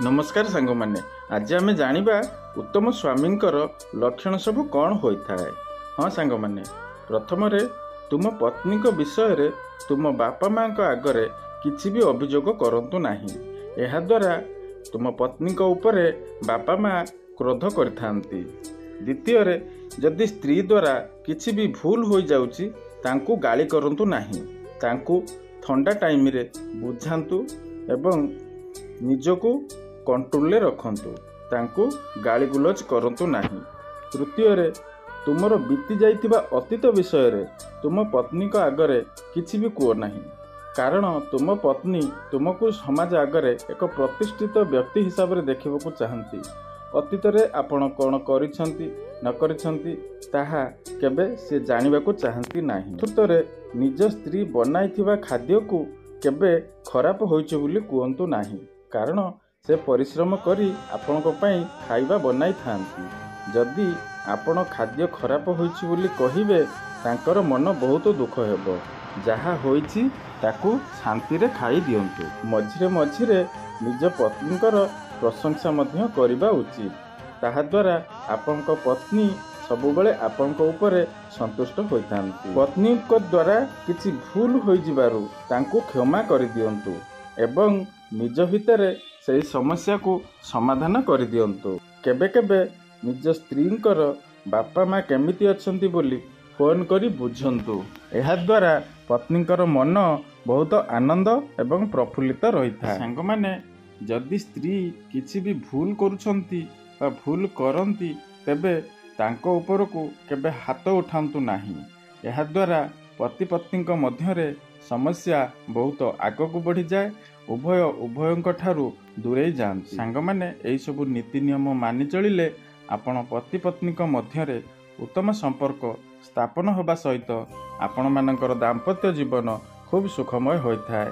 नमस्कार सांग माने आज आम जानिबा उत्तम स्वामींकर लक्षण सब कौन होता है। हाँ सांग माने प्रथम तुम पत्नी विषय रे तुम बापा माँ आगरे किसी भी अभियोग करंतु नाही। एहा द्वारा तुम पत्नी उपरे बापा माँ क्रोध करथांती। द्वितीय जदि स्त्री द्वारा किसी भी भूल हो जाउची तांकु गाली करंतु नाही। तांकु ठंडा टाइम रे बुझांतु एवं निजको कंट्रोल रखंतु। तांकु गाली गुलज करंतु नाही। तृतीय तुमर बीती जाइतिबा अतीत विषय रे तुम पत्नी को आगरे किछि भी कुओ नाही। कारण तुम पत्नी तुमको समाज आगरे एक प्रतिष्ठित व्यक्ति हिसाब रे देखिबा चाहती। अतीत रे आपण कौन करिसंती न करिसंती ताहा केबे से जानिबा को चाहती नाही। चतुर्थरे निज स्त्री बनाइथिबा खाद्य को केबे खराब होइछ बोली कुहंतु नाही। कारण से परिश्रम करी आपण को पई खाइबा बनाई थांती। जदि आपण खाद्य खराब होइछ बोली कहिबे तांकर मन बहुत दुख हेबो। जहा होइछि ताकू शांति रे खाई दियंतु। मझिरे मझिरे निज पत्नीकर प्रशंसा मध्य करिबा उचित। ताहा द्वारा आपनक पत्नी सबुबले आपनक ऊपर संतुष्ट होइथांती। पत्नी को द्वारा किछि भूल होई जिबारु तांकू क्षमा करि दियंतु एवं निज भितरे से समस्या को समाधान कर दियंतु। केबे केबे निज स्त्रींकर बापा माँ केमिति अछंती बोली फोन करी बुझंतु। एहा द्वारा पत्नीकर मन बहुत आनंद एवं प्रफुल्लित रही था। सांग माने जदि स्त्री किछि भी भूल करुछंती बा भूल करंती तेबे तांको ऊपर को केबे हाथ उठांतु नाही। एहा द्वारा पति पत्नीक मध्यरे समस्या बहुत आगक बढ़ी जाए। उभयंक ठारू दूरे जाती। सांग माने एई सब नीति नियम मानि चलिले आपण पति पत्नीक मध्यरे उत्तम संपर्क स्थापन होबा सहित आपण मानकर दाम्पत्य जीवन खूब सुखमय होइथाय।